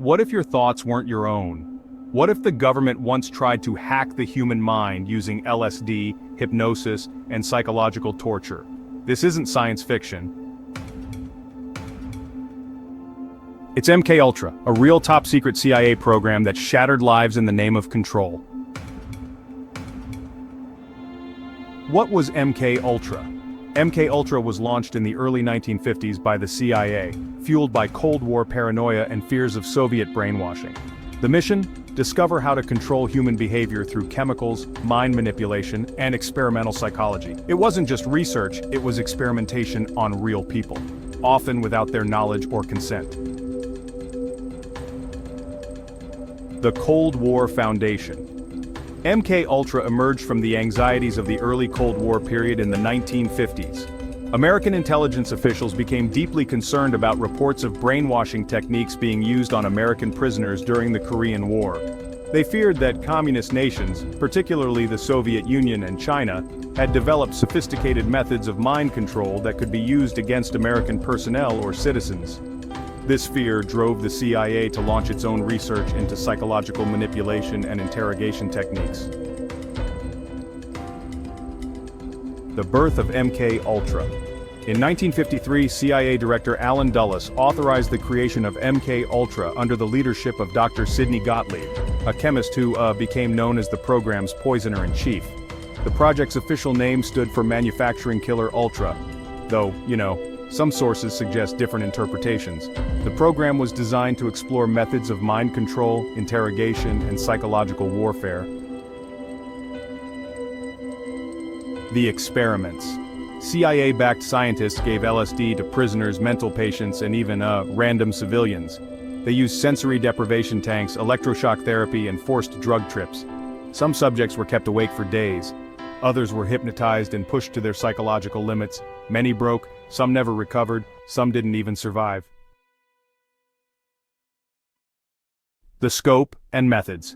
What if your thoughts weren't your own? What if the government once tried to hack the human mind using LSD, hypnosis, and psychological torture? This isn't science fiction. It's MKUltra, a real top-secret CIA program that shattered lives in the name of control. What was MKUltra? MKUltra was launched in the early 1950s by the CIA, fueled by Cold War paranoia and fears of Soviet brainwashing. The mission? Discover how to control human behavior through chemicals, mind manipulation, and experimental psychology. It wasn't just research, it was experimentation on real people, often without their knowledge or consent. The Cold War Foundation. MKUltra emerged from the anxieties of the early Cold War period in the 1950s. American intelligence officials became deeply concerned about reports of brainwashing techniques being used on American prisoners during the Korean War. They feared that communist nations, particularly the Soviet Union and China, had developed sophisticated methods of mind control that could be used against American personnel or citizens. This fear drove the CIA to launch its own research into psychological manipulation and interrogation techniques. The birth of MKUltra. In 1953, CIA Director Allen Dulles authorized the creation of MKUltra under the leadership of Dr. Sidney Gottlieb, a chemist who became known as the program's poisoner-in-chief. The project's official name stood for Manufacturing Killer Ultra, though, some sources suggest different interpretations. The program was designed to explore methods of mind control, interrogation, and psychological warfare. The experiments. CIA-backed scientists gave LSD to prisoners, mental patients, and even random civilians. They used sensory deprivation tanks, electroshock therapy, and forced drug trips. Some subjects were kept awake for days. Others were hypnotized and pushed to their psychological limits. Many broke, some never recovered, some didn't even survive. The scope and methods.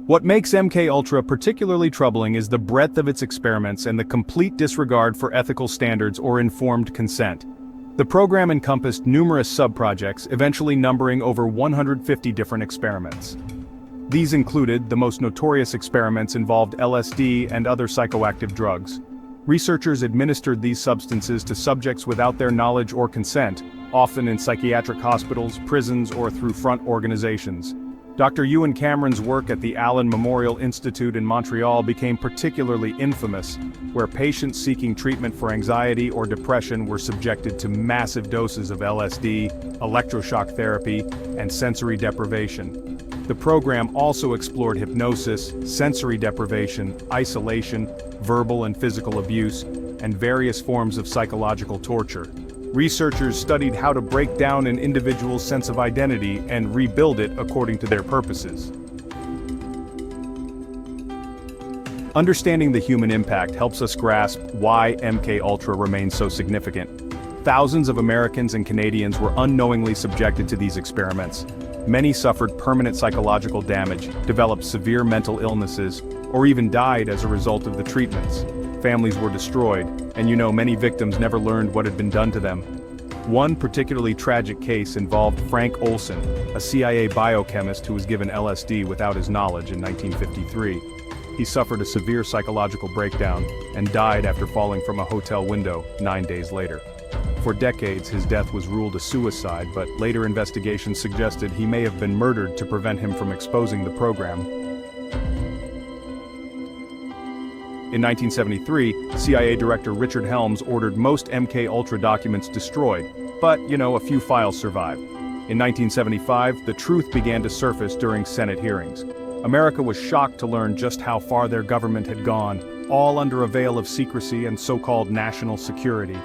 What makes MKUltra particularly troubling is the breadth of its experiments and the complete disregard for ethical standards or informed consent. The program encompassed numerous sub-projects, eventually numbering over 150 different experiments. These included the most notorious experiments involved LSD and other psychoactive drugs. Researchers administered these substances to subjects without their knowledge or consent, often in psychiatric hospitals, prisons, or through front organizations. Dr. Ewan Cameron's work at the Allen Memorial Institute in Montreal became particularly infamous, where patients seeking treatment for anxiety or depression were subjected to massive doses of LSD, electroshock therapy, and sensory deprivation. The program also explored hypnosis, sensory deprivation, isolation, verbal and physical abuse, and various forms of psychological torture. Researchers studied how to break down an individual's sense of identity and rebuild it according to their purposes. Understanding the human impact helps us grasp why MKUltra remains so significant. Thousands of Americans and Canadians were unknowingly subjected to these experiments. Many suffered permanent psychological damage, developed severe mental illnesses, or even died as a result of the treatments. Families were destroyed, and many victims never learned what had been done to them. One particularly tragic case involved Frank Olson, a CIA biochemist who was given LSD without his knowledge in 1953. He suffered a severe psychological breakdown and died after falling from a hotel window 9 days later. For decades, his death was ruled a suicide, but later investigations suggested he may have been murdered to prevent him from exposing the program. In 1973, CIA Director Richard Helms ordered most MKUltra documents destroyed, but, a few files survived. In 1975, the truth began to surface during Senate hearings. America was shocked to learn just how far their government had gone, all under a veil of secrecy and so-called national security.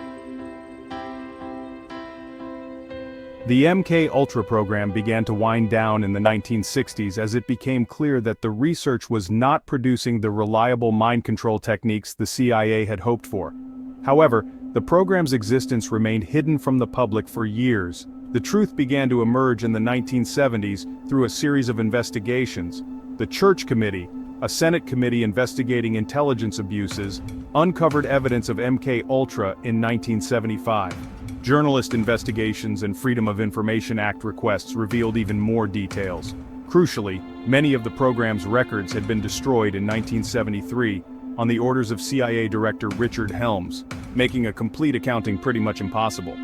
The MKUltra program began to wind down in the 1960s as it became clear that the research was not producing the reliable mind control techniques the CIA had hoped for. However, the program's existence remained hidden from the public for years. The truth began to emerge in the 1970s through a series of investigations. The Church Committee, a Senate committee investigating intelligence abuses, uncovered evidence of MKUltra in 1975. Journalist investigations and Freedom of Information Act requests revealed even more details. Crucially, many of the program's records had been destroyed in 1973 on the orders of CIA Director Richard Helms, making a complete accounting pretty much impossible.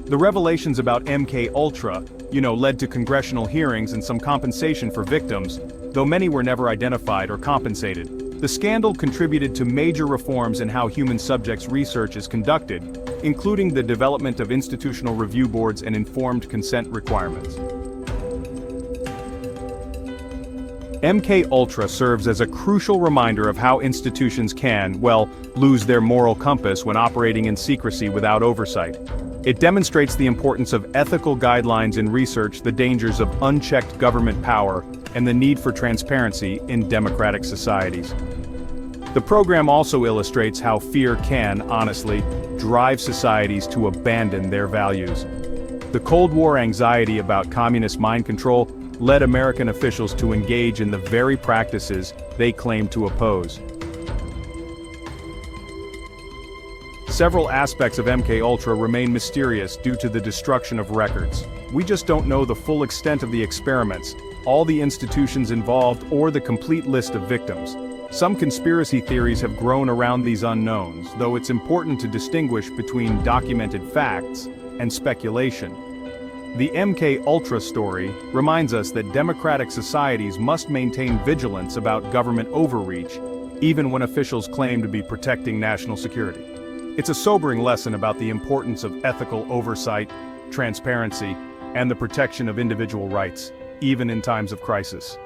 The revelations about MK Ultra, led to congressional hearings and some compensation for victims, though many were never identified or compensated. The scandal contributed to major reforms in how human subjects research is conducted, including the development of institutional review boards and informed consent requirements. MK Ultra serves as a crucial reminder of how institutions can, lose their moral compass when operating in secrecy without oversight. It demonstrates the importance of ethical guidelines in research, the dangers of unchecked government power, and the need for transparency in democratic societies. The program also illustrates how fear can, honestly, drive societies to abandon their values. The Cold War anxiety about communist mind control led American officials to engage in the very practices they claimed to oppose. Several aspects of MK Ultra remain mysterious due to the destruction of records. We just don't know the full extent of the experiments, all the institutions involved, or the complete list of victims. Some conspiracy theories have grown around these unknowns, though it's important to distinguish between documented facts and speculation. The MK Ultra story reminds us that democratic societies must maintain vigilance about government overreach, even when officials claim to be protecting national security. It's a sobering lesson about the importance of ethical oversight, transparency, and the protection of individual rights, even in times of crisis.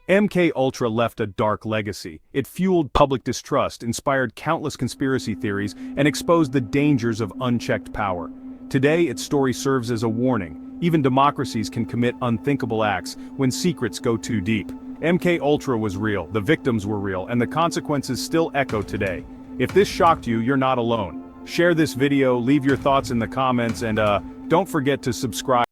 MK Ultra left a dark legacy. It fueled public distrust, inspired countless conspiracy theories, and exposed the dangers of unchecked power. Today, its story serves as a warning. Even democracies can commit unthinkable acts when secrets go too deep. MK Ultra was real, the victims were real, and the consequences still echo today. If this shocked you, you're not alone. Share this video, leave your thoughts in the comments, and don't forget to subscribe.